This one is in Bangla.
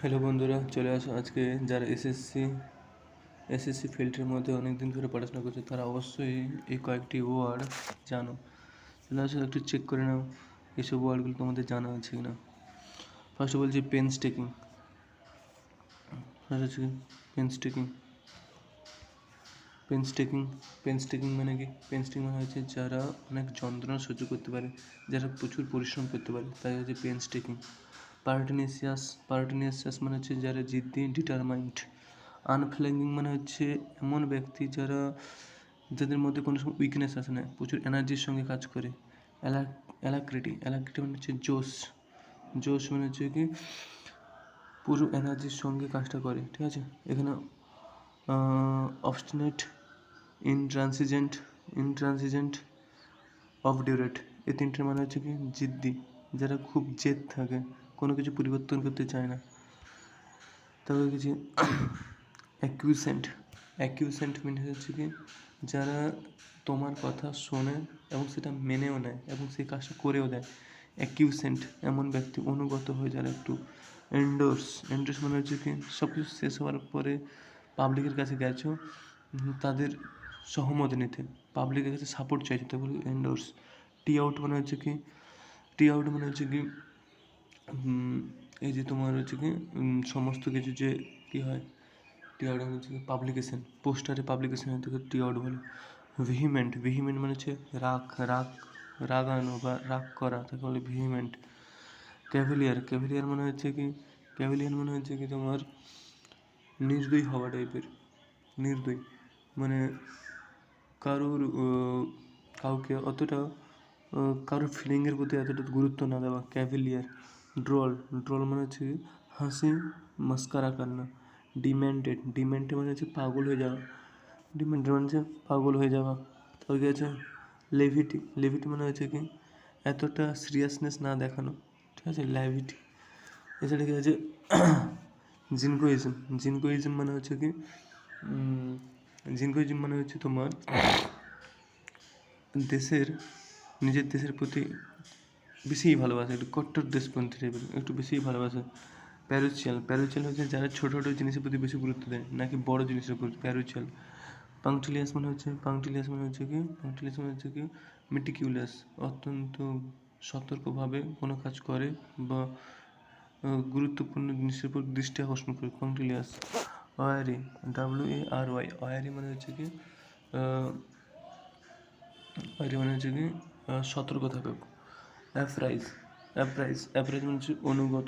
হ্যালো বন্ধুরা, চলে আসো আজকে যারা এসএসসি ফিল্ডের মধ্যে অনেক দিন ধরে পড়াশোনা করছে তারা অবশ্যই এই কয়েকটি ওয়ার্ড জানো। চলে আসো একটু চেক করে নাও এইসব ওয়ার্ডগুলো তোমাদের জানা আছে কিনা। ফার্স্ট বলছি পেনস্টেকিং। পেনস্টেকিং পেনস্টেকিং পেনস্টেকিং মানে কি? পেনস্টেকিং মানে হচ্ছে যারা অনেক যন্ত্রণা সহ্য করতে পারে, যারা প্রচুর পরিশ্রম করতে পারে, তাই হচ্ছে পেনস্টেকিং। পার্টেনিয়াস মানে হচ্ছে যারা জিদ্দি, ডিটারমাইন্ড। আনফ্ল্যাঙ্কিং মানে হচ্ছে এমন ব্যক্তি যাদের মধ্যে কোনো সময় উইকনেস আসে না, প্রচুর এনার্জির সঙ্গে কাজ করে। অ্যালাক্রিটি মানে হচ্ছে জোশ মানে হচ্ছে কি পুরো এনার্জির সঙ্গে কাজটা করে, ঠিক আছে। এখানে অবস্টিনেট, ইনট্রানসিজেন্ট, অবডিউরেট, এই তিনটের মানে হচ্ছে কি জিদ্দি, যারা খুব জেদ থাকে, কোনো কিছু পরিবর্তন করতে চায় না। তারপরে কিছু অ্যাকিউসেন্ট মানে হচ্ছে কি যারা তোমার কথা শোনে এবং সেটা মেনেও নেয় এবং সেই কাজটা করেও দেয়। অ্যাকিউসেন্ট এমন ব্যক্তি অনুগত হয়ে যারা একটু। এন্ডোর্স মানে হচ্ছে কি সব কিছু শেষ হওয়ার পরে পাবলিকের কাছে গেছো, তাদের সহমত নিতে, পাবলিকের কাছে সাপোর্ট চাইছে, তো বলি এন্ডোর্স। টি আউট মানে হচ্ছে কি এই যে তোমার হচ্ছে কি সমস্ত কিছু যে কী হয়, টি আউট হচ্ছে কি পাবলিকেশন, পোস্টারে পাবলিকেশন থেকে টি আউট বলে। ভিহিমেন্ট মানে হচ্ছে রাগানো বা রাগ করা, তাকে বলে ভিহিমেন্ট। ক্যাভেলিয়ার মানে হচ্ছে কি তোমার নির্দয়ী হওয়া টাইপের। নির্দয়ী মানে কাউকে অতটা কারোর ফিলিংয়ের প্রতি এতটা গুরুত্ব না দেওয়া, ক্যাভেলিয়ার। ড্রল মানে হচ্ছে হাসি মস্কারা করনা। ডিমেন্টেড মানে হচ্ছে পাগল হয়ে যাওয়া। তারপর কি আছে লেভিটি মানে হচ্ছে কি এতটা সিরিয়াসনেস না দেখানো, ঠিক আছে, ল্যাভিটি। এছাড়া কি আছে জিনকোইজম মানে হচ্ছে কি মানে হচ্ছে তোমার নিজের দেশের প্রতি বেশিই ভালোবাসে, একটু কট্টর দেশপন্থী টাইপের, একটু বেশিই ভালোবাসে। প্যারোচিয়াল হচ্ছে যারা ছোটো ছোটো জিনিসের প্রতি বেশি গুরুত্ব দেয় নাকি বড় জিনিসের উপর, প্যারোচিয়াল। পাংচুয়ালিয়াস মানে হচ্ছে কি মেটিকিউলাস, অত্যন্ত সতর্কভাবে কোনো কাজ করে বা গুরুত্বপূর্ণ জিনিসের উপর দৃষ্টি আকর্ষণ করে, পাংচুয়ালিয়াস। ওয়ারি, ওয়ারি মানে হচ্ছে কি সতর্ক থাকুক। অ্যাপ্রাইজ মানে হচ্ছে অনুগত।